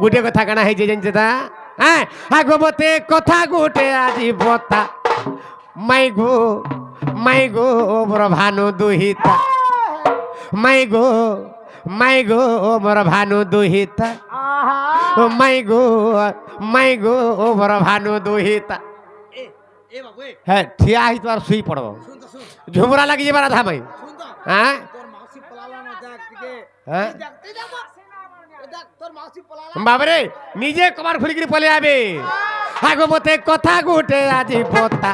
গোটে কথা কানা হয়েছে জানছে তা হ্যাঁ আগ মতে কথা গোটে আজি বতা মাই গো মোর ভানু দুহিতা মাই গো মোর ভানু দুহিতা মাই গো মোর ভানু দুহিতা হ্যাঁ ঠিয়া হই তো আর শুই পড়ব ঝুমরা লাগি যাবার আধা মাই হ্যাঁ হ্যাঁ বাবরে নিজে কবার খুলি করে পলে যাবে আগ মতে কথা গোটে আজি পতা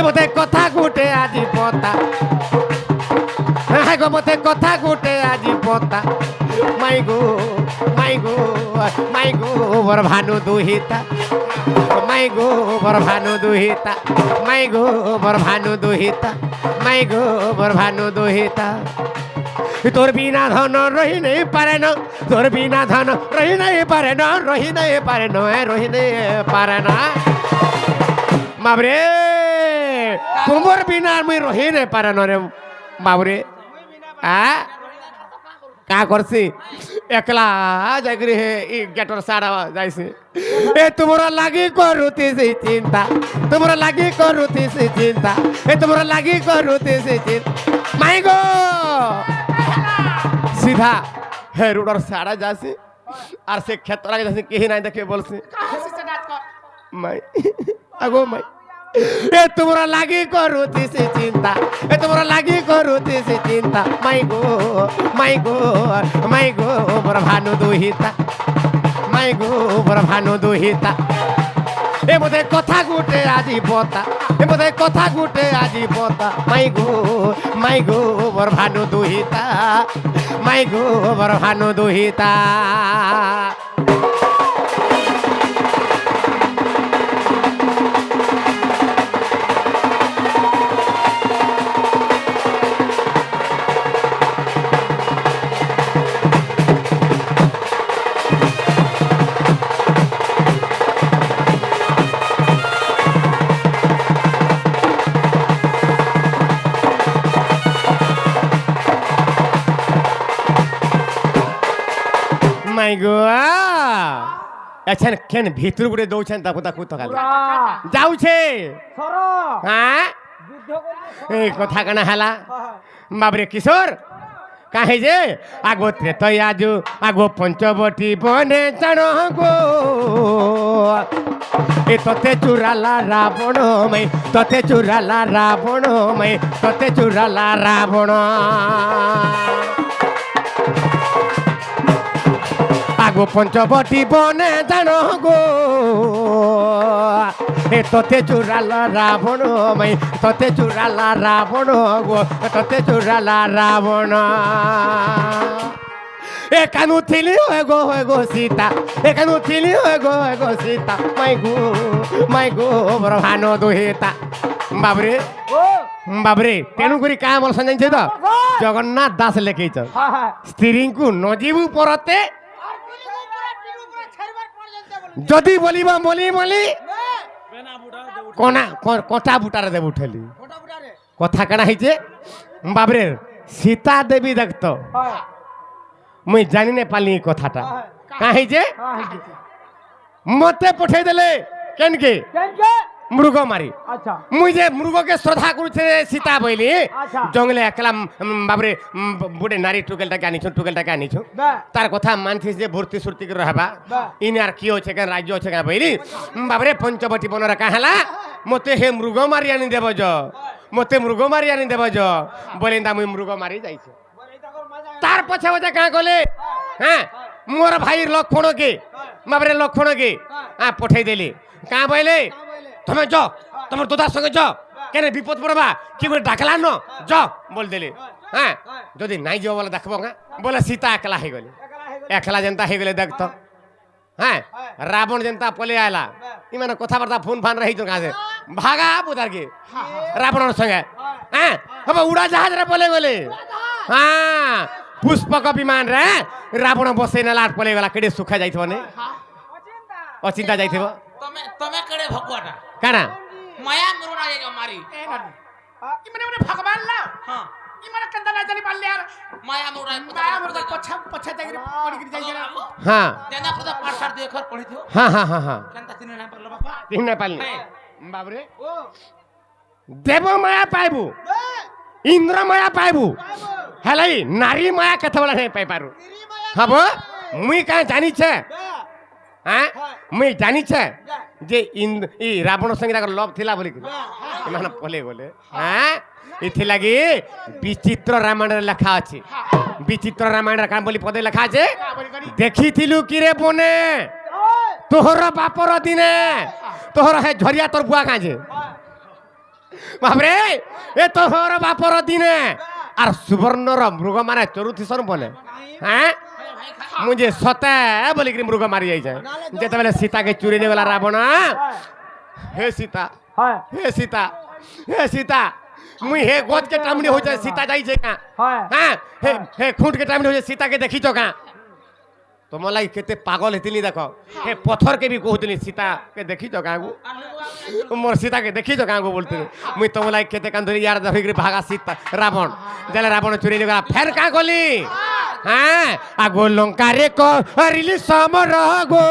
মতে কথা গোটে আজি পতা আগ মতে কথা গোটে আজি পতা মাই গো মোর ভানু দুহিতা মাই গো মোর ভানু দুহিতা মাই গো মোর ভানু দুহিতা মাই গো মোর ভানু দুহিতা তোর বিনা ধন রহি নাই পারে না তোর বিনা ধন রহি নাই পারে না রহি নাই পারে না রহি নাই পারে না বাবরে তোমার বিনা মুই রহি নাই পারে না রে বাবরে কা করছি একলা যাইকরি হে ই গেটর সারা যাইছে এ তোমরা লাগি করুতি সে চিন্তা তোমরা লাগি করুতি সে চিন্তা এ তোমরা লাগি করুতি সে চিন্তা মাই গো सीधा हे रोडर सारा जासे और से खेतरा के जैसे कहीं नहीं देखे बोल से मैं अगो मैं ए तुम्हारा लागी करूती से चिंता ए तुम्हारा लागी करूती से चिंता मैं गो मोर भानु दुहिता मैं गो मोर भानु दुहिता ए मते कथा गुटे आजी पता ए मते कथा गुटे आजी पता माई गो मोर भानु दुहिता माई गो मोर भानु दुहिता माय गो अच्छा केन भीतर गुटे दउछन ताको ताको तो खाली जाउ छे सरो हां ए कथा कना हला बाबरे किशोर काहे जे आगो त्रेतय आजु आगो पंचवटी बने जानो गो ए तते चुराला रावण मै तते चुराला रावण मै तते चुराला रावण आगो पंचवटी बने जानो गो ए तते चुराला रावण मै तते चुराला रावण गो तते चुराला रावण ए कानु थिली हो गो सीता ए कानु थिली हो गो सीता माई गो मोर भानु दुहिता बाबरे बाबरे तेनु करी का बोल संजय छ त जगन्नाथ दास लेके छ स्त्री को नजीबु परते जदि बोलिबा मोली मोली कोना कोटा बुटारे देब उठेली कथा काना हिचे बाबरे सीता देवी देखत मुई जानी ने पाली कथाटा काहे जे मते पठे देले केन के मृग मारी अच्छा मुई जे मृग के श्रद्धा करू छे सीता बोली जंगले एकला बाबरे बुडे नारी टुकेलटा के आनिछु टुकेलटा के आनिछु तार कथा मानथिस जे भर्ती सुरती के रहबा इनार की होछे के राज्य होछे के बोली बाबरे पंचवटी बनरा काहला मते हे मृग मारी आनी देबो ज मते मृग मारी आनी देबो ज बोलेंदा मुई मृग मारी जाइछे तार पछे वजा का गले हां मोर भाई लखण के बाबरे लखण के आ पठै देली का बोले তুমি য তোমার দাদার সঙ্গে য কেন বিপদ পড়বা কি করে ডাকলা ন য বল দেলি হ্যাঁ যদি নাই যাও বলে দেখবো না বলে সীতা একলা হয়ে গেলে একলা যেনতা হয়ে গেলে দেখতো হ্যাঁ রাবণ যেনতা পলে আইলা ইমানে কথাবার্তা ফোন ফান রহি তো কাছে ভাগা বুদার কি রাবণের সঙ্গে হ্যাঁ হবে উড়া জাহাজ রে পলে গেলে হ্যাঁ পুষ্পক বিমান রে রাবণ বসে নেলা পলে গলা কেডে সুখা যাইথব নে অচিন্তা যাইথব તમે કડે ભગવાટા કાના માયા મરુણા જાયગા મારી ઈ મને ભગવાન લાવ હા ইমানে কেনতা না জানি পারলে আর মায়া মুরাই মায়া মোর পছা পছা জাগিরে পড়ি গিরি যাই না হ্যাঁ তেনা কথা পাঠশার দিয়ে ঘর পড়ি দিও হ্যাঁ হ্যাঁ হ্যাঁ হ্যাঁ কেনতা চিনি না পারলো বাবা ঠিক না পারলি হ্যাঁ। বাবরে ও দেব মায়া পাইবু ইন্দ্র মায়া পাইবু হেলাই নারী মায়া কেতবেলা নাই পাই পারু হব মুই কাঁ জানিছে হ্যাঁ মুই জানিছে যে ই রাবণ সঙ্গে তার লভ থিলা বলি মানে পলে গলে হ্যাঁ এথিলাগি বিচিত্র রামায়ণের লেখা আছে বিচিত্র রামায়ণের কাম বলি পদে লেখা আছে দেখিଥିଲୁ কিরে বনে তোহর বাপর দিনে তোহর হে ঝরিয়া তোর বুয়া কাঁজে বাবরে এ তোহর বাপর দিনে আর সুবর্ণর মৃগ মানে চরুথিসন বলে হ্যাঁ ମୁଁ ଯେ ସତେ ବୋଲିକିରି ମୃଗ ମାରି ଯାଇଛେ ଯେତେବେଳେ ସୀତାକେ ଚୁରି ନେଇଗଲା ରାବଣ ହେ ସୀତା ହେ ସୀତା ହେ ସୀତା ମୁଇଁ ହେ ଗଛ କେ ଟାମୁନି ହଉଛେ ସୀତା ଯାଇଛେ କାଁ হ্যাঁ হে খুঁট কে টামুনি হଉଛେ সীতাকে দেখিছ কাଁ তোমর লাগি কেতে পাগল হেতিলি দেখ হে পথর কে भी কହୁଥିଲି সীতাকে দেখিছ কাঁগু মোর সীতাকে দেখিছ কাঁগু বলತೀನಿ মুই তোমর লাগি কেতে কান ধরি ইয়ার ধরিକିରି ভাগা সীতা রাবণ যেলে রাবণ চুরি নেইগলা ফের কাঁ গলি হ্যাঁ আগো লঙ্কারে করিলি সমর গো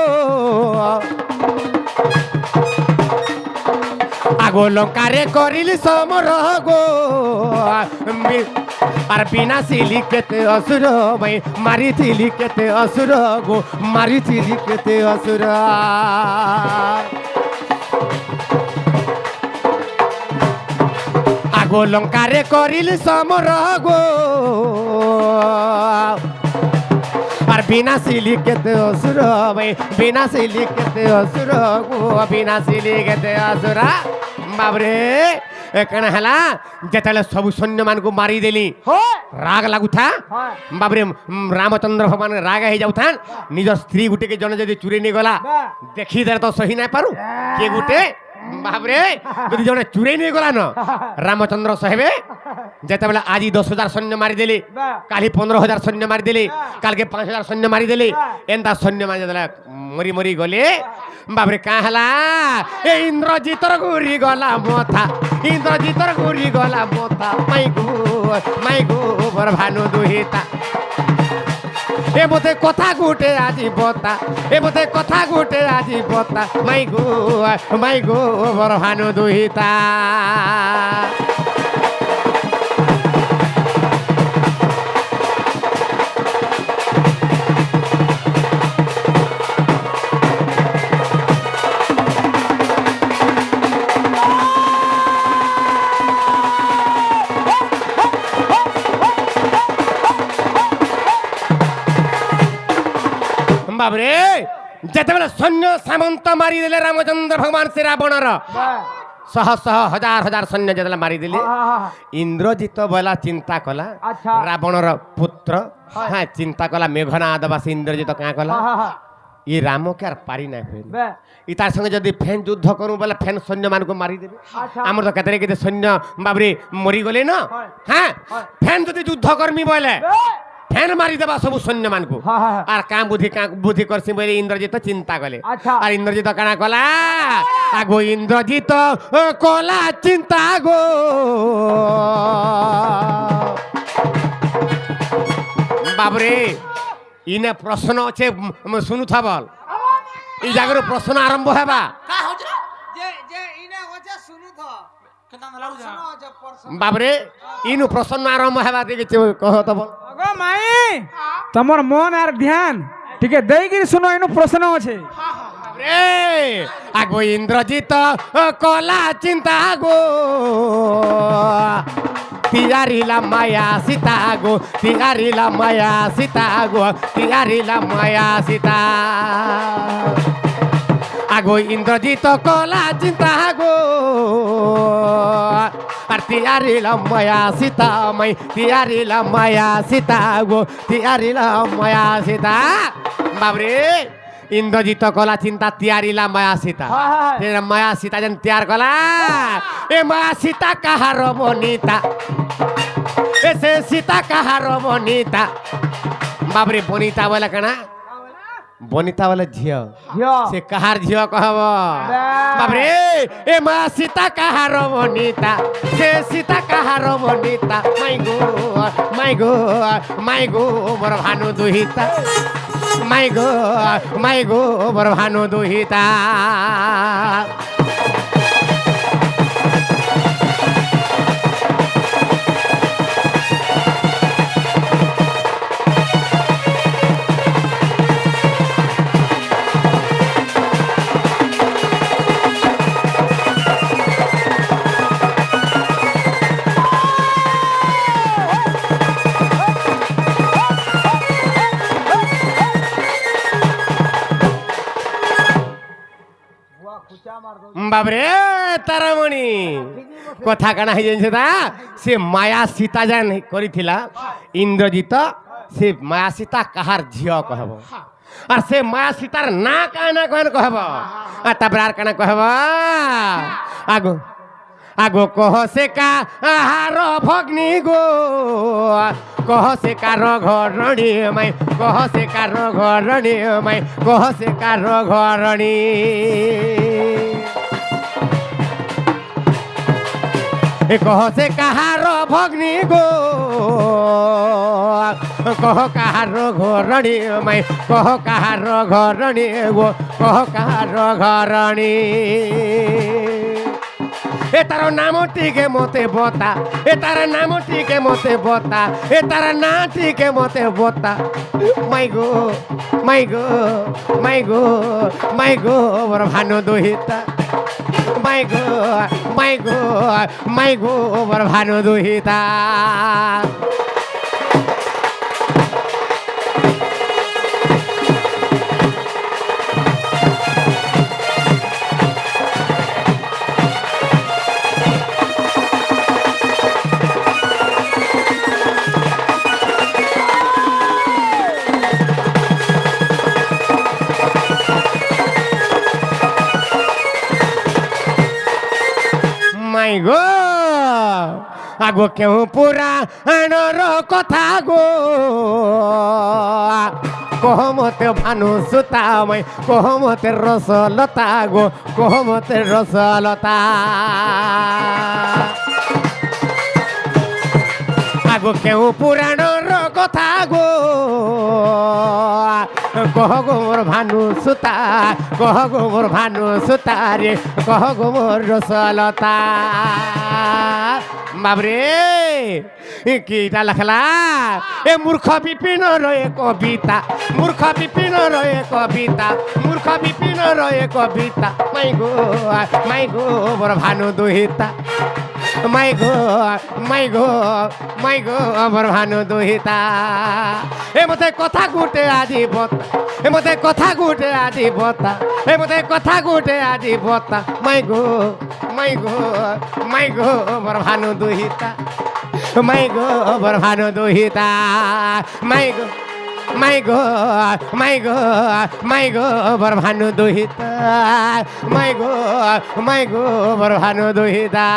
আগো লঙ্কারে করিলি সমর গো আর বিনাশিলি কেতে অসুর ভাই মারিছিলি কেতে অসুর গো মারিছিলি কেতে অসুর আগো লঙ্কারে করিলি সমর গো আর বিনাশিলি কেতে অসুর ভাই বিনাশিলি কেতে অসুর গো বিনাশিলি কেতে অসুর বাবরে কেন হেলা যেତେବେଳେ ସବୁ ସୈନ୍ୟ ମାନଙ୍କୁ ମାରିଦେଲି ରାଗ ଲାଗୁଥା ବାବରେ ରାମଚନ୍ଦ୍ର ଭଗବାନ ରାଗ ହେଇଯାଉଥାନ୍ ନିଜ ସ୍ତ୍ରୀ ଗୁଟେକେ ଜଣେ ଯଦି ଚୁରି ନେଇଗଲା ଦେଖିଦେଲେ ତ ସହି ନାଇଁ ପାରୁ କିଏ ଗୁଟେ ବାବରେ ଯଦି ଜଣେ ଚୁରେଇ ନେଇଗଲା ନ ରାମଚନ୍ଦ୍ର ସହେବେ ଯେତେବେଳେ ଆଜି 10,000 ସୈନ୍ୟ ମାରିଦେଲି କାଲି 15,000 ସୈନ୍ୟ ମାରିଦେଲି କାଲକେ 5,000 ସୈନ୍ୟ ମାରିଦେଲି ଏନ୍ତା ସୈନ୍ୟ ମାରି ଯେତେବେଳେ ମରି ମରି ଗଲେ বাবরে কাঁ হেলা এ ইন্দ্রজিতর ঘুরি গলা মথা ইন্দ্রজিতর ঘুরি গলা মথা মাই গো বর ভানু দুহিতা এ মতে কথা গুটে আজি বতা এ মতে কথা গুটে আজি বতা মাই গো বর ভানু দুহিতা বাবরে যেতেবেলে সৈন্য সামন্ত মারিদেলে রামচন্দ্র ভগবান শ্রী রাবণর শহ শহ হাজার হাজার সৈন্য যেতেবেলে মারিদেলে ইন্দ্রজিত বলা চিন্তা কলা রাবণর পুত্র হ্যাঁ চিন্তা কলা মেঘনাদ বাসী ইন্দ্রজিত কাঁ কলা ই রামকে আর পারি না ফের ই তার সঙ্গে যদি ফেন যুদ্ধ করু বলে ফেন সৈন্য মানুষ মারিদেবে আমার তো কেতে কেতে সৈন্য বাবরে মরিগলে না হ্যাঁ ফেন যদি যুদ্ধ করমি বলে ফেন মারি দেবা সবু সৈন্য মানকু আর কাঁ বুদ্ধি করছি বলে ইন্দ্রজিত চিন্তা কলে আর ইন্দ্রজিত কানা কলা আগো ইন্দ্রজিত কলা চিন্তা গো বাবরে ইনে প্রশ্ন আছে শুনুথা বল এই জায়গার প্রশ্ন আরম্ভ হেবা কা হচ্ছে যে যে ইনে হচ্ছে শুনু থ কেনতা না লাগু যা শুনো যে পরশ বাবরে ইনু প্রশ্ন আরম্ভ হেবা দেখে কহ তো বল গো মাই তোমার মন আর ধ্যান ঠিক দেইকিরি শুনো এনু প্রশ্ন আছে রে আগো ইন্দ্রজিত কলা চিন্তা গো তিয়ারিলা মায়া সীতা গো তিয়ারিলা মায়া সীতা গো তিয়ারিলা মায়া সীতা আগো ইন্দ্রজিত কলা চিন্তা গো আর তিয়ারিলা মায়া সীতা মাই তিয়ারিলা মায়া সীতা গো তিয়ারিলা মায়া সীতা বাবরে ইন্দ্রজিত কলা চিন্তা তিয়ারিলা মায়া সীতা মায়া সীতা যেন তিয়ার কলা এ মায়া সীতা কাহার বনিতা এ সে সীতা কাহার বনিতা বাবরে বনিতা বলে কেনা বনিতা বলে ঝিও ঝিও সে কাহার ঝিও কহব বাবরে এ মা সীতা কাহার বনিতা সে সীতা কাহার বনিতা মাই গো মাই গো মাই গো মোর ভানু দুহিতা মাই গো মোর ভানু দুহিতা বাবরে তারামণি কথা কানা হয়ে যাচ্ছে তা সে মায়া সীতা যেন করিছিলা ইন্দ্রজিৎ সে মায়া সীতা কাহার ঝিও কহব আর সে মায়া সীতার না কানা কেন কহব আর তারপরে আর কানা কহব আগো আগো কহ সে কাহার ভগ্নি গো কহ সে কার ঘরণী মাই কহ সে কার ঘরণী মাই কহ সে কার ঘরণী কহ সে কাহার ভগ্নি গো কহ কাহার ঘরণী মাই কহ কাহার ঘরণী গো কহ কাহার ঘরণী এ তার নাম টিকে মতে বতা এ তার নাম টিকে মতে বতা এ তার না টিকে মতে বতা মাই গো মাই গো মাই গো মাই গো মোর ভানু দুহিতা মাই গো মাই গো মাই গো মোর ভানু দুহিতা মাই গো আগো কেউ পুরাণর কথা গো কহমতে ভানু সুতা মাই কহমতে রসলতা গো কহমতে রসলতা আগো কেউ পুরাণর কথা গো কহ গো মোর ভানু সুতা কহ গো মোর ভানু সুতা রে কহ গো মোর রসলতা বাবরে কিটা লেখলা এ মূর্খ বিপিন রয়ে কবিতা মূর্খ বিপিন রয়ে কবিতা মূর্খ বিপিন রয়ে কবিতা মাই গো মোর ভানু দুহিতা মাই গো মাই গো মাই গো আমার ভানু দুহিতা এ মতে কথা গুটে আজি বতা এ মতে কথা গুটে আজি বতা এ মতে কথা গুটে আজি বতা মাই গো মাই গো মাই গো আমার ভানু দুহিতা মাই গো আমার ভানু দুহিতা মাই গো মাই গো মাই গো মাই গো আমার ভানু দুহিতা মাই গো আমার ভানু দুহিতা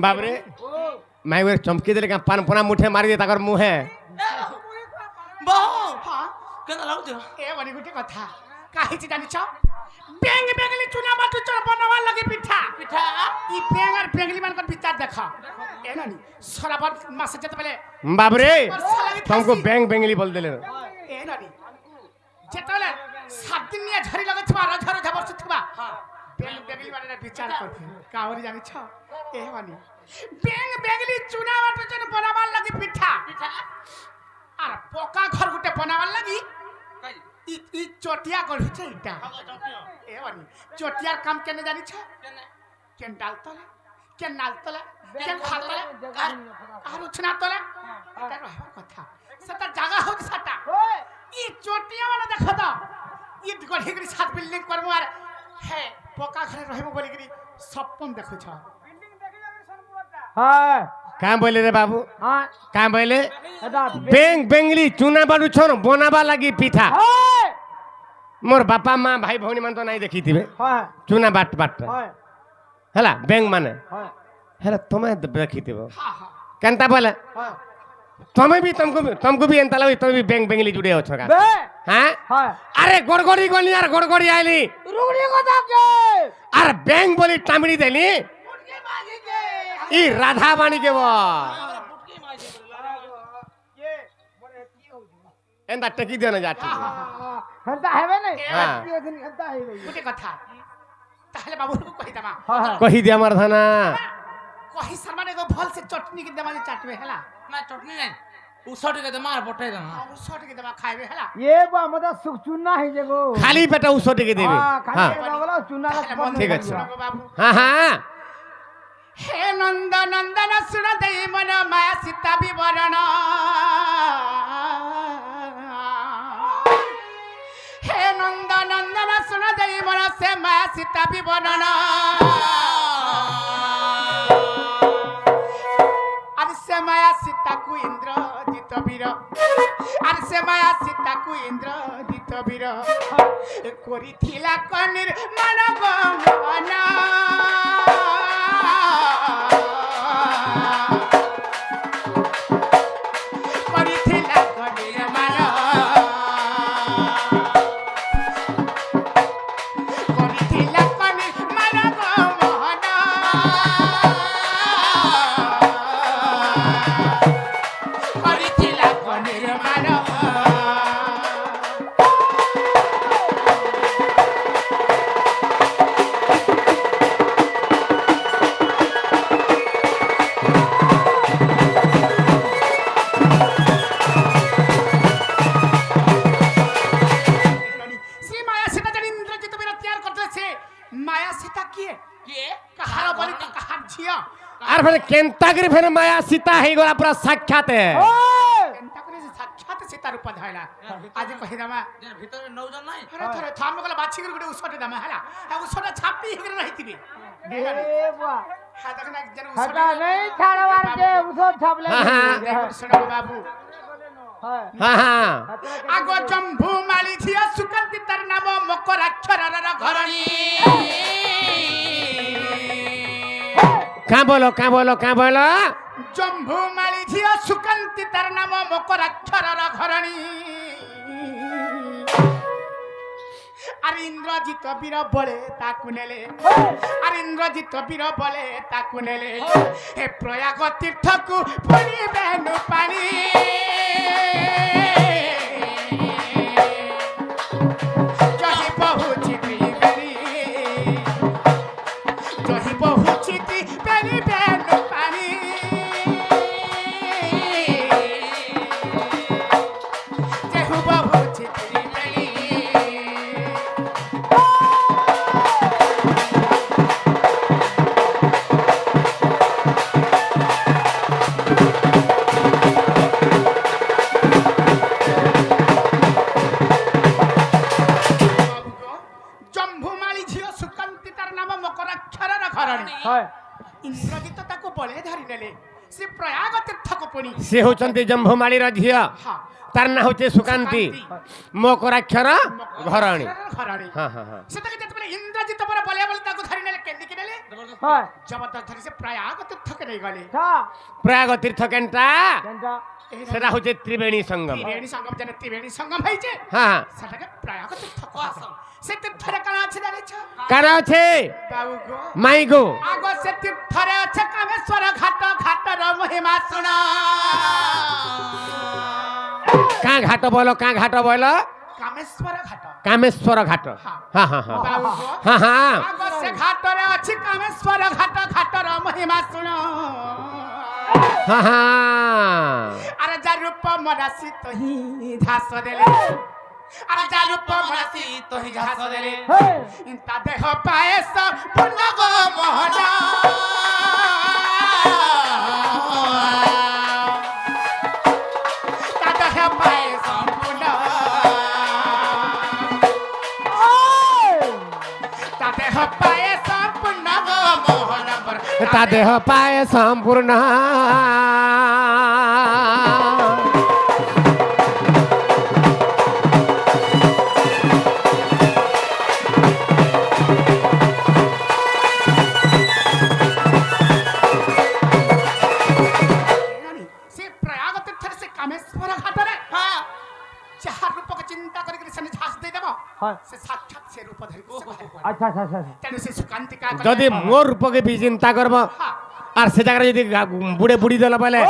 बाबरे मैं वो चमकी देले पान पुना मुठे मारी दे ताकर मुहे बहु কেন লাগুছ এ বনি গুটি কথা কাহিছি জানিছ বেঙ্গ বেঙ্গলি চুনা বাটু চর বনাবার লাগে পিঠা পিঠা ই বেঙ্গ আর বেঙ্গলি মানকর বিচার দেখ এ নানি সরাবর মাসে যেতে বলে बाबरे तुमको बैंग बेंगली बोल देले এ নানি যেতে বলে 7 দিন নিয়ে ঝরি লাগাছবা রঝর ঝবর সুতবা বেঙ্গ বেঙ্গলি মানে বিচার করতে কাওরি জানিছ এ বনি বেঙ্গ বেঙ্গলি চুনা বাটু চর বনাবার লাগে পিঠা পিঠা চটিয়া গড়ুছে এটা এ বানি চটিয়ার কাম কেনে জানিছ কেন ডাল তলে কেন নাল তলে কেন খাল তলে আর উছনা তলে এটা রহবার কথা সেটা জায়গা হোক সেটা ই চটিয়া মানে দেখো তো ইট গড়ি গড়ি সাত বিল্ডিং করবো আর হ্যাঁ পকা ঘরে রহব বলি গড়ি স্বপ্ন দেখুছ হ্যাঁ কাঁ বলে রে বাবু হ্যাঁ কাঁ বলে এটা বেং বেঙ্গলি চুনা বাড়ুছন বনাবা লাগি পিঠা হ্যাঁ মোর বাপা মা ভাই ভଉଣୀ ମାନେ ତ ନାଇଁ ଦେଖିଥିବେ হ্যাঁ ଚୁନା ବାଟ ବାଟ হ্যাঁ ହେଲା ବେଙ୍ଗ ମାନେ হ্যাঁ ହେଲା ତମେ ଦେଖିଥିବ হ্যাঁ হ্যাঁ କେନ୍ତା ବୋଲେ হ্যাঁ ତମେ ବି ତମକୁ ବି ଏନ୍ତା ଲାଗୁଛି ତମେ ବି ବେଙ୍ଗ ବେଙ୍ଗଲି ଜୁଡେ ଅଛ କା বে হ্যাঁ হ্যাঁ আরে গড়গড়ি গলি আর গড়গড়ি আইলি রুগলি কথা কে আর বেঙ্গ বলি টামড়ি দেলি ই রাধা বাণী কে এন্তা টেকি দিও না যাচ্ছি হেনতা হেবে নাই হ্যাঁ। কি দিন হেনতা হেবে গোটে কথা তাহলে বাবুকে কহিদেমা হ্যাঁ হ্যাঁ কহি দিয়া আমার ধানা কহি সারমানে গো ভাল সে চটনি কি দেমা চাটবে হেলা না চটনি নাই উষা টিকে দে মার পটাই দে না সট কি দেমা খাইবে হেলা ये बा मदा सुख चुना है जे गो খালি পেটা উসো টেকে দেবে हां হ্যাঁ खाली बोला चुना তাহলে মন ঠিক থেকে আছে। শোনো গো বাবু হ্যাঁ হ্যাঁ হে নন্দ নন্দন শুন দেই মন মায়া সীতা বিবরণ হে নন্দ নন্দন শুন দেই মন সে মায়া সীতা বিবরণ আর সে মায়া সীতা কু ইন্দ্র জিত বীর আর সে মায়া সীতা কু ইন্দ্র জিত বীর করিথিলা কনির মানব মনা করিথিলা কনির মানব করিথিলা কনির মানব মনা করিথিলা কনির মানব শ্রী মায়া সীতা যেন ইন্দ্রজিৎ বীর তৈয়ার করতেছে মায়া সীতা কিয়ে কে কাহার বলি তো কাহার ঝিয়া আর ফের কেন্তা করে ফের মায়া সীতা হয়ে গলা পুরা সাক্ষাতে চিন্তা করে যে সাক্ষাৎ সীতার উপর ধয়লা আজ কহি দামা যে ভিতরে নৌজন নাই থরে থরে থাম গলা বাছি করে গোটে উসটে দামা হেলা আর উসটে ছাপি হিগরে রহিতিবে ए बा হ্যাঁ দেখেন এক জন हटा नहीं छाड़वार के उसो छापले हाँ, हाँ। শোনো বাবু हां হ্যাঁ হ্যাঁ আগ জম্ভু মালি ঝিয়া সুকান্তি তার নাম মকরাক্ষরর ঘরণী কাঁ বলো কাঁ বলো কাঁ বলো জম্ভু মালি ঝিয়া সুকান্তি তার নাম মকরাক্ষরর ঘরণী আর ইন্দ্রজিৎ বীর বলে তাকু নেলে আর ইন্দ্রজিৎ বীর বলে তাকু নেলে হে প্রয়াগ তীর্থকু পুরিবেনু পানি জহি বহুছি বেনি জহি বহুছি বেনি বেনু পানি যেহু বহুছি বেনি জম্ভুমালী ঝিও সুকান্তি তার নাম মকরাক্ষরর ঘরণী हां ইন্দ্রজিৎ তাকে বলে ধরি নেলে সে প্রয়াগ তীর্থক পুনি সে হচ্ছন্তি জম্ভুমালীর ঝিଅ হ্যাঁ তার না হচ্ছে সুকান্তি মকরাক্ষর ঘরণী ঘরণী হ্যাঁ হ্যাঁ হ্যাঁ সেটাকে যেতে ইন্দ্রজিৎ পরে বলে বলে তাকে ধরি নেলে কেন্দিকে নেলে हां জবরদস্ত ধরি সে প্রয়াগ তীর্থকে নেই গলে था প্রয়াগ তীর্থ কেনটা घंटा সেটা হচ্ছে ত্রিবেণী সঙ্গম ত্রিবেণী সঙ্গম যেন ত্রিবেণী সঙ্গম হয়েছে হ্যাঁ সেটাকে প্রয়াগ তীর্থ সে তীর্থরে কানা আছে জানিছ কারা আছে বাবু গো মাই গো আগ সে তীর্থরে আছে কামেশ্বর ঘাট ঘাটর মহিমা শুনা কাঁ ঘাট বলো কাঁ ঘাট বলো কামেশ্বর ঘাট কামেশ্বর ঘাট হ্যাঁ হ্যাঁ হ্যাঁ বাবু গো হ্যাঁ হ্যাঁ আগ সে ঘাটরে আছে কামেশ্বর ঘাট ঘাটর মহিমা শুনা হ্যাঁ হ্যাঁ আরে যা রূপ মরাসি তহি ধাস দেলে আরে যা রূপ মনাসি তোহি ঘাস দেলে হে তা দেহ পায়ে সম্পূর্ণ গো মোহন তা দেহ পায়ে সম্পূর্ণ তা দেহ পায়ে সম্পূর্ণ গো মোহন তা দেহ পায় সম্পূর্ণ से प्रयाग तीर्थ से कामेश्वर घाटरे হ্যাঁ जहाँ रूप के चिंता करके से झांस दे देबो হ্যাঁ से साक्षात से रूप धरि के से আচ্ছা আচ্ছা আচ্ছা तेणु से सुकांति का যদি মোর রূপকে বি চিন্তা করব हाँ আর সে জায়গায় যদি বুড়ে বুড়ি দেলা বলে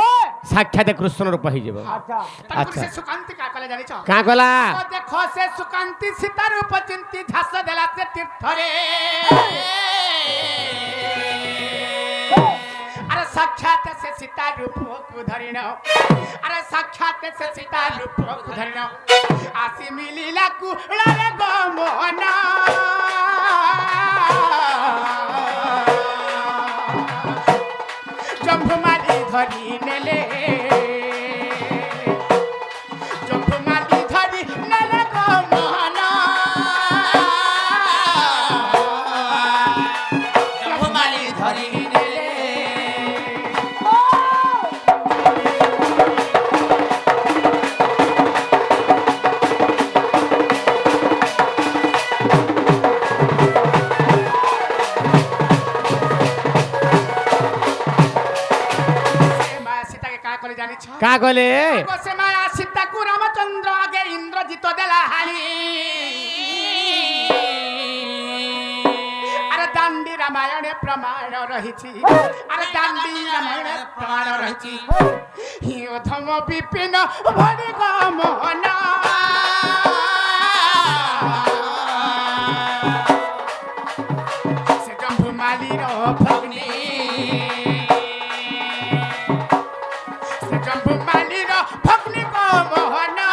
সাক্ষাৎ কৃষ্ণ রূপ হয়ে যাব আচ্ছা तेणु अच्छा। से सुकांति का कले जानि छ কা কলা तो देखो से सुकांति सीता रूप चिंती झांस देला से तीर्थ रे अरे साक्षात से सीता रूप को धरिण अरे साक्षात से सीता रूप को धरिण आसी मिलिला कुड़ा रे गो मोहना जम्भुमाली धरि नेले जम्भुमाली धरि नेले गो मोहना জম্ভুমালি ধরি नेले माया सीता के का करे जानि छ কা কলে आगो से माया सीता को रामचंद्र आगे इंद्रजित देला हाली अरे दांडी रामायण प्रमाण रहिछि अरे दांडी रामायण प्रमाण रहिछि हियो धम विपिन भरि गो मोहना से जम्भुमाली रो भग्नी से जम्भुमाली रो भग्नी गो मोहना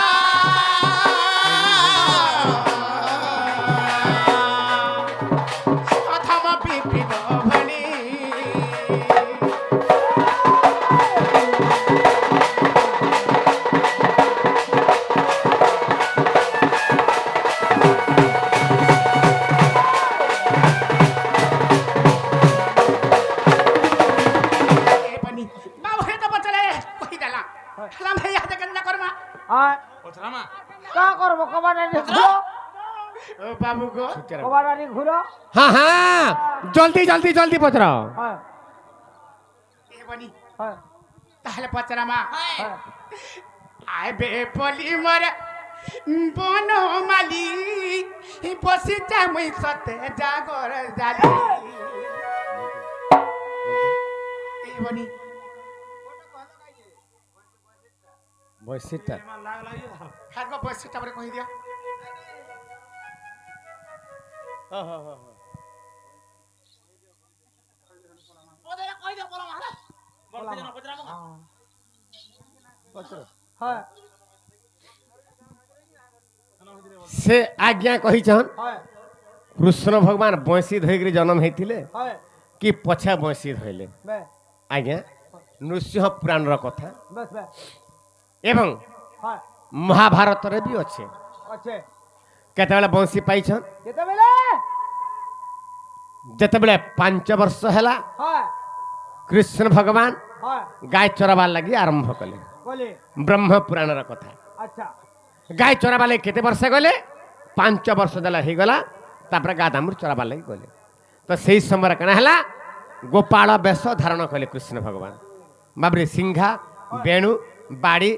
अथम विपिन भनि ए पनि बाबु हे त बचले कहि देला हलाम हे याद गन्ना करमा আয় পথরামা কা করব কবাটারি ঘুরো ओ बाबू को কবাটারি ঘুরো হ্যাঁ হ্যাঁ জলদি জলদি জলদি পচর হ্যাঁ ए पनि হ্যাঁ তাহলে পচরামা হ্যাঁ আইবে বলি মর বনমালি বসি যামই সতে জাগর জালি এই বনি বৈশিটা খাগো বসিটা পরে কই দিও ওদের কই দে বলো মারা বল দিন পথরামা হ্যাঁ সে আজ্ঞা কহিছন হ্যাঁ কৃষ্ণ ভগবান বৈশী ধরিকি জন্ম হয়েছিলে হ্যাঁ কি পছা বৈশী ধরলে বে আজ্ঞা নৃসিংহ পুরাণর কথা বেশ বে এবং হ্যাঁ মহাভারতরে বি অছে আছে কেতবেলে বংশী পাইছন কেতেবেলে যেতবেলে 5 বর্ষ হেলা হ্যাঁ কৃষ্ণ ভগবান হ্যাঁ গায়ে চরাবার লাগি আরম্ভ কলে বলি ব্রহ্ম পুরাণর কথা আচ্ছা গায়ে চরাবার লাগি কেতে বর্ষ গলে 5 বর্ষ দেলা হয়েগলা তারপরে গাদামুর চরাবার লাগি গলে তো সেই সময় কেনা হেলা গোপাল বেশ ধারণ কলে কৃষ্ণ ভগবান বাবরে সিংহা বেণু বাড়ি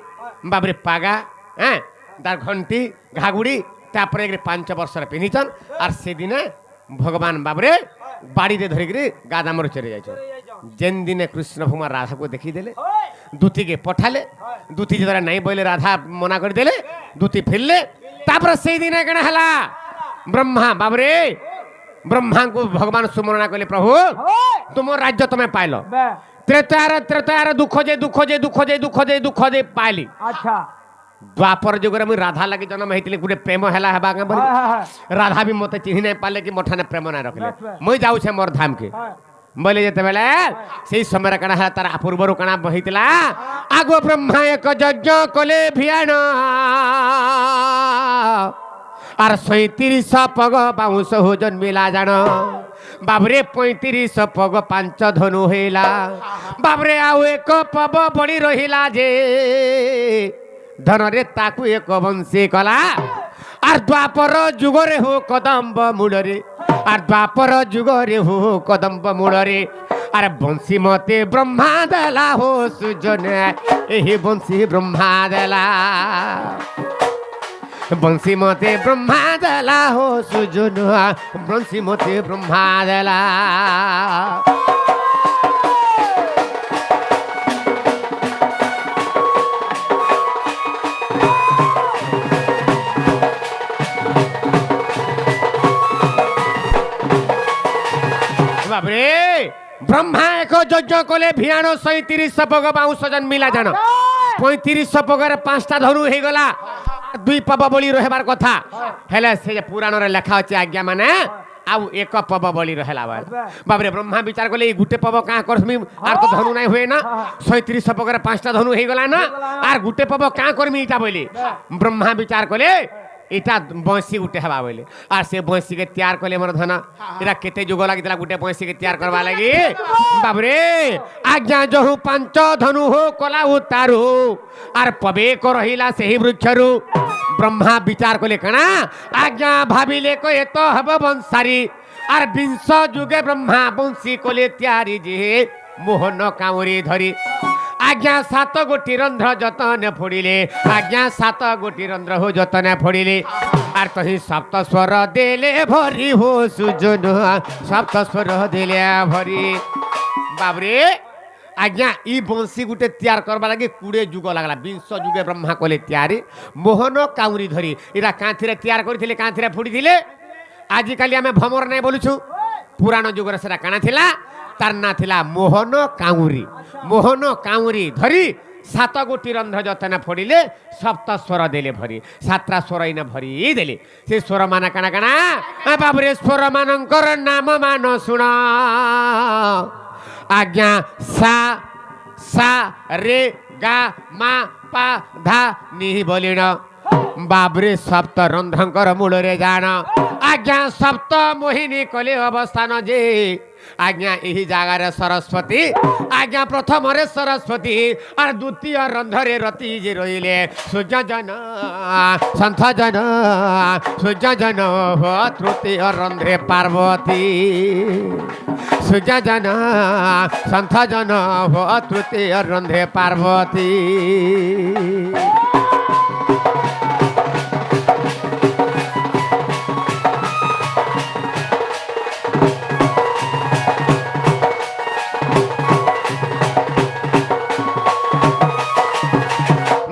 বাবরে পাগা হ্যাঁ তার ঘন্টি ঘাগুড়ি তারপরে 5 বর্ষরে পিঁধিছন আর সেদিনে ভগবান বাবরে বাড়িতে ধরিকি গাদামুর চলে যাইছন যেন দিনে কৃষ্ণ ভগবান রাধাকে দেখিদেলে ওই দুতিকে পঠালে দুতি যেতবে নাই বলে রাধা মনা করে দেলে দুতি ফিরলে তারপরে সেই দিনে কেন হেলা ব্রহ্মা বাবরে ব্রহ্মাঙ্কু ভগবান সুমরণা কলে প্রভু ওই তোমার রাজ্য তুমি পাইল বে ত্রেতার দুঃখ যে দুঃখ যে দুঃখ যে দুঃখ যে দুঃখ যে পাইলি আচ্ছা द्वापर जुगरे मुई राधा लगे जन्म हेतिले गुटे प्रेम हैला हेबा के बोली राधा भी मते चिन्हि नहीं पाले कि मोठाने प्रेम ना रखले मुई जाऊ छे मोर धाम के बोले जेते बेले सेई समय कणा है तार पूर्वरु कणा बहितला आगो ब्रह्मा एक यज्ञ कले भियान आर 37 पग बाउंस हो जन्मिला जान बाबरे 35 पग 5 धनु हेला बाबरे आउ एक पब बड़ी रहिला जे धनरे ताकू एक वंशी कला आर द्वापर जुगरे हो कदम्ब मूलरे आर द्वापर जुगरे हो कदम्ब मूलरे आर बंशी मते ब्रह्मा देला हो सुजन एही बंशी ब्रह्मा देला बंशी मते ब्रह्मा देला हो सुजन बंशी मते ब्रह्मा देला बाबरे ब्रह्मा एक यज्ञ कले भियान 37 पग बाउंस जन्मिला जान 35 पगर 5टा धनु हे गला 2 पब बली रहबार कथा हेले से पुराण रे लेखा अछि आज्ञा माने आउ एक पब बली रहला बाबरे ब्रह्मा विचार कले गुटे पब का करमी आर तो धनु नै होए ना 37 पगर 5टा धनु हे गला ना आर गुटे पब का करमी इटा बोली ब्रह्मा विचार कले इटा बंसी गुटे हवा बोले आर से बंसी के तैयार कले मोर धन इरा केते जुग लागितला गुटे बंसी के तैयार करवा लगी बाबरे आज्ञा जहु 5 धनु हो कला उतारू आर पबे को रहिला सेही वृक्षरु ब्रह्मा विचार कले कणा आज्ञा भाबिले को एतो हब बंसारी आर 20 जुगे ब्रह्मा बंसी कले तैयारी जे मोहन काउरी धरी आज्ञा 7 गोटी रंध्र जतन फोड़िले आज्ञा 7 गोटी रंध्र हो जतन फोड़िले आर तही सप्त स्वर देले भरी हो सुजन सप्त स्वर देले भरी बाबरे आज्ञा ई बंसी गुटे तैयार करबा लगे 20 जुग लागला 20 जुगे ब्रह्मा कोले तैयारी मोहन काउरी धरी इरा कांथिरे तैयार करथिले कांथिरे फोड़िथिले आजि काली हमें भमर नै बोलुछु पुराण जुगर सेरा काना थिला तार ना थिला मोहन काउरी धरी 7 गोटी रंध्र जतन फोड़िले सप्त स्वर देले भरी 7 स्वर इन भरी देले से स्वर माना काना काना बाबरे स्वर मानकर नाम मान सुन आज्ञा सा सा रे गा मा पा धा नि बोलिण बाबरे सप्त रंध्रंकर मूल रे जान आज्ञा सप्त मोहिनी कले अवस्थान जे आज्ञा यही जगार सरस्वती आज्ञा प्रथम रे सरस्वती और द्वितीय रंधरे रति जे रहिले सूर्य जन संथ जन सूर्य जन हो तृतीय रंध्रे पार्वती सूर्य जन संथ जन हो तृतीय रंध्रे पार्वती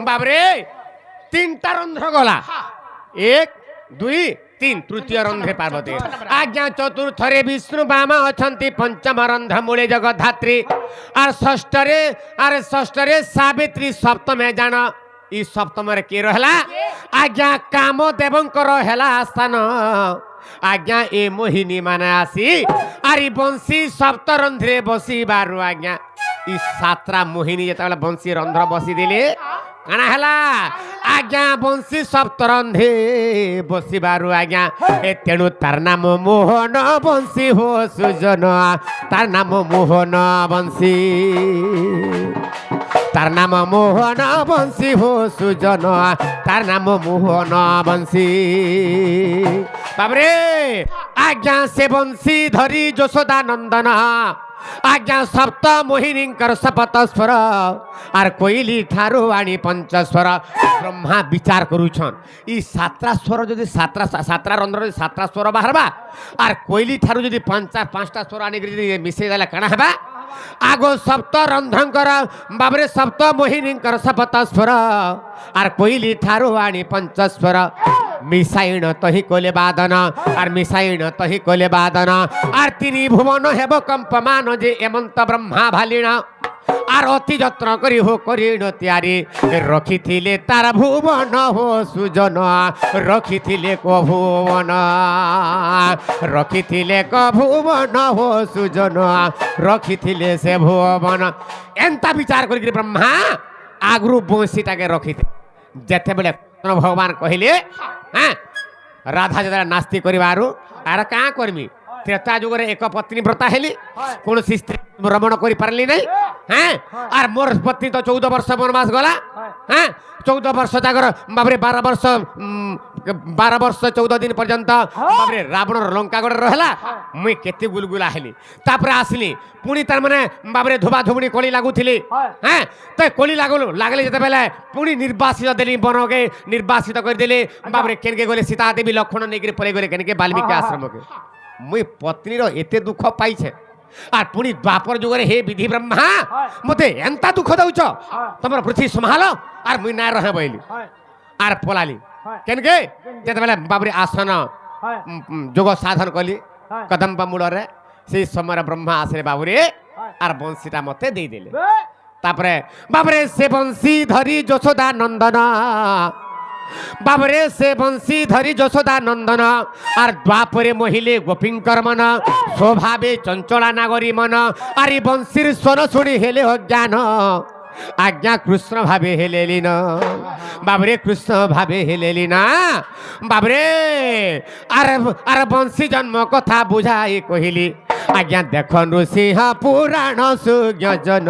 बाबरे 3टा रंध्र गला 1 2 3 तृतीय रंध्रे पार्वती आज्ञा चतुर्थरे विष्णु बामा अछंती पंचम रंध्र मूले जगधात्री आर षष्ठरे सावित्री सप्तमे जान ई सप्तम रे के रहला आज्ञा काम देवंकर हेला स्थान आज्ञा ए मोहिनी माने आसी आरी बंसी सप्त रंध्रे बसी बारु आज्ञा ई 7टा मोहिनी जेतबेला बंसी रंध्र बसी दिले काना हला आज्ञा बंसी सप्तरंधे बसी बारु आज्ञा ए तेणु तार नाम मोहन बंसी हो सुजन तार नाम मोहन बंसी तार नाम मोहन बंसी हो सुजन तार नाम मोहन बंसी बाबरे आज्ञा से बंसी धरी यशोदा नंदन आज्ञा सप्त मोहिनींकर सपत स्वर आर कोइली ठारू आनी पंच स्वर ब्रह्मा विचार करूछन ई 7टा स्वर जदि 7टा रंध्र 7टा स्वर बाहरबा आर कोइली ठारू जदि 5टा स्वर आनी जदि मिसै देला काना हेबा आगो सप्त रंध्रंकर बाबरे सप्त मोहिनींकर सपत स्वर आर कोइली ठारू आनी पंच स्वर मिसाइण तही कोले बादन आर मिसाइण तही कोले बादन आर तिनी भुवन हेब कंपमान जे एमंत ब्रह्मा भालिण আর অতি যত্ন করি হো করিণ তিয়ারি রখিলে তার ভুবন হো সুজন রখিলে ক ভুবন রখিলে ক ভুবন হো সুজন রখিলে সে ভুবন এন্তা বিচার করি ব্রহ্মা আগରୁ বଂଶୀଟାকে ରଖିଥିଲେ ଯେତେବେଳେ ଭଗବାନ କହିଲେ ହଁ ରାଧା ଯେତେବେଳେ ନାସ୍ତି କରିବାରୁ ଆର କାଁ କରିମି ତ୍ରେତା ଯୁଗରେ ଏକ ପତ୍ନୀ ବ୍ରତା ହେଲି କୌଣସି ସ୍ତ୍ରୀ ଭ୍ରମଣ କରିପାରିଲି ନାହିଁ ହଁ ଆର ମୋର ପତ୍ନୀ ତ 14 ବର୍ଷ ବନବାସ ଗଲା ହଁ 14 ବର୍ଷ ତାଙ୍କର ବାବରେ 12 ବର୍ଷ 14 ଦିନ ପର୍ଯ୍ୟନ୍ତ ବାବରେ ରାବଣର ଲଙ୍କାଗଡ଼ ରହିଲା ମୁଇଁ କେତେ ଗୁଲଗୁଲା ହେଲି ତାପରେ ଆସିଲି ପୁଣି ତାର ମାନେ ବାବରେ ଧୋବା ଧୁବୁଣି କଳି ଲାଗୁଥିଲି ହଁ ତ କଳି ଲାଗଲି ଯେତେବେଳେ ପୁଣି ନିର୍ବାସିତ ଦେଲି ବନକେ ନିର୍ବାସିତ କରିଦେଲି ବାବରେ କେନକେ ଗଲେ ସୀତା ଦେବୀ ଲକ୍ଷ୍ମଣ ନେଇକରି ପଳେଇ ଗଲେ କେନକେ ବାଲ୍ମୀକି ଆଶ୍ରମକେ ମୁଇଁ ପତ୍ନୀର ଏତେ ଦୁଃଖ ପାଇଛେ আর পুনি দ্বাপর যুগরে হে বিধি ব্রহ্মা মতে এন্তা দুঃখ দৌছ তোমার পৃথিবী সম্ভাল আর মুই না রহে বইলি আর পলালি কেনকে যেতবেলে বাবরি আসন যোগ সাধন কলি কদম্ব মূলরে সেই সময় ব্রহ্মা আসলে বাবুরে আর বংশীটা মতে ଦେଇଦେଲେ তারপরে বাবরে সে বংশী ধরি যশোদা নন্দন বাবরে সে বংশী ধরি যশোদা নন্দন আর দ্বাপরে মহিলে গোপীঙ্কর মন স্বভাবে চঞ্চলা নাগরী মন আর এই বংশীর স্বর শুনি হেলে অজ্ঞান আজ্ঞা কৃষ্ণ ভাবে হেলেলি না বাবরে কৃষ্ণ ভাবে হেলেলি না বাবরে আর বংশী জন্ম কথা বুঝাই কহিলি আজ্ঞা দেখুন সিংহ পুরাণ সুজ্ঞজন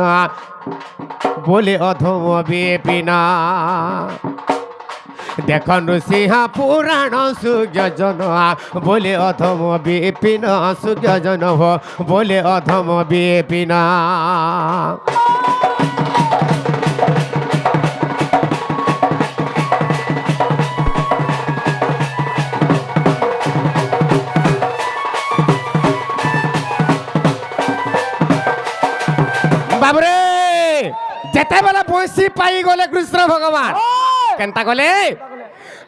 বলে অধম বিপিনা দেখুন সিংহ পুরাণ সুজ্ঞজন বলে অধম বিপিন সুজ্ঞজন বলে অধম বিপিনা বাবরে যেতেবেলে বংশী পাই গলে কৃষ্ণ ভগবান কেনতা গলে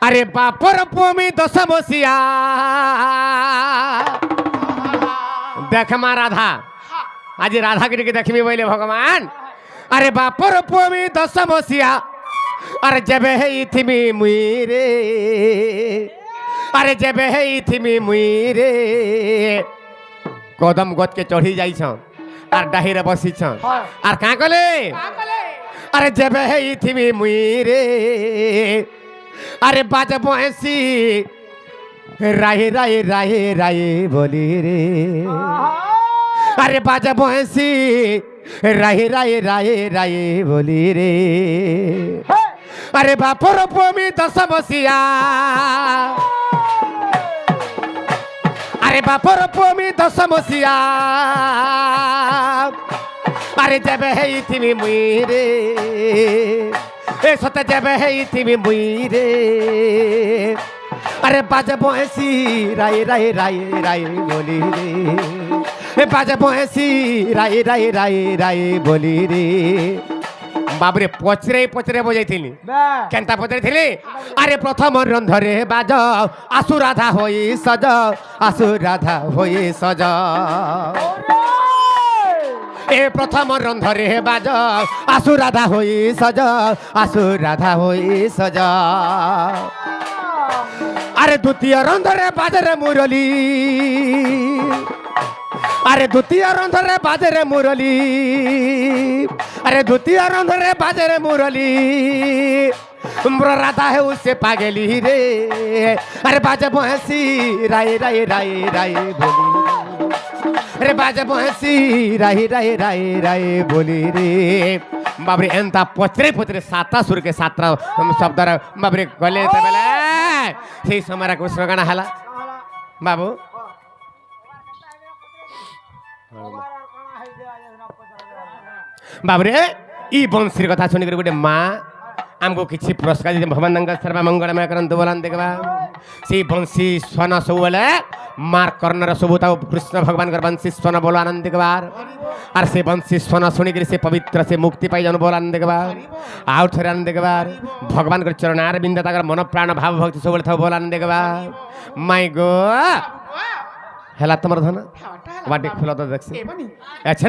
আরে বাপর পুমি 10 বসিয়া দেখ মা রাধা আজ রাধাকে টিকে দেখবি বলে ভগবান আরে বাপর পুমি 10 বসিয়া আরে যেবে হেইথিমি মুই রে আরে যেবে হেইথিমি মুই রে কদম গছকে চढ़ी যাইছন আর ডাহিরে বসিছন আর কাঁ কলে আরে যেবে হেইথিমি মুই রে আরে বাজে বংশী রায়ে রায়ে রায়ে রায়ে বলি রে আরে বাজে বংশী রায়ে রায়ে রায়ে রায়ে বলি রে আরে বাপর পুমি 10 বসিয়া আরে বাপর পুমি 10 বসিয়া আরে যাবে হেইথিমি মুই রে এ সতে যাবে হেইথিমি মুই রে আরে বাজে বংশী রায়ে রায়ে রায়ে রায়ে বলি রে এ বাজে বংশী রায়ে রায়ে রায়ে রায়ে বলি রে বাবরে পচরে পচরে বজাইছিলি কেনতা পচরেছিলি আরে প্রথম রন্ধরে বাজ আসু রাধা হই সজ আসু রাধা হই সজ এ প্রথম রন্ধরে বাজ আসু রাধা হই সজ আসু রাধা হই সজ আরে দ্বিতীয় রন্ধরে বাজরে মুরলি আরে দ্বিতীয় রন্ধরে বাজরে মুরলি আরে দ্বিতীয় রন্ধরে বাজরে মুরলি রাধা হেউ সে পাগেলি রে আরে বাজে বংশী রায়ে রায়ে রায়ে রায়ে বলি রে বাজে বংশী রায়ে রায়ে রায়ে রায়ে বলি রে বাবরে এন্তা পচরে পচরে সাতটা সুরকে সাতটা শব্দর বাবরে গলে বেলা সেই সময় কৃষ্ণ গানা হেলা বাবু বাবরে ই বংশীর কথা শুনিকি গোটে মা আমको କିଛି ପୁରସ୍କାର ଦେଇ ଭଗବାନ ତାଙ୍କ ସର୍ବ ମଙ୍ଗଳମୟ କରନ୍ତୁ ବୋଲାନ୍ ଦେଖିବା ସେଇ ବଂଶୀ ସ୍ୱନ ସବୁବେଳେ ମାର କର୍ଣ୍ଣର ସବୁ ତାକୁ କୃଷ୍ଣ ଭଗବାନଙ୍କର ବଂଶୀ ସ୍ୱନ ବୋଲ ଆନନ୍ଦ ଦେଖିବାର আর সে বংশী স্বন শুনিকি সে পবিত্র সে মুক্তি পাই যান বল আনন্দ দেখবার আউ থরে আনন্দ দেখবার ভগবানଙ୍କର চরণার বিন্দু তাଙ୍କର মন প্রাণ ভাব ভক্তি ସବୁବେଳେ থাও বল আনন্দ দেখবার মাই গো হেলা তোমার ধন বাটি ফুল তো দেখছি আচ্ছা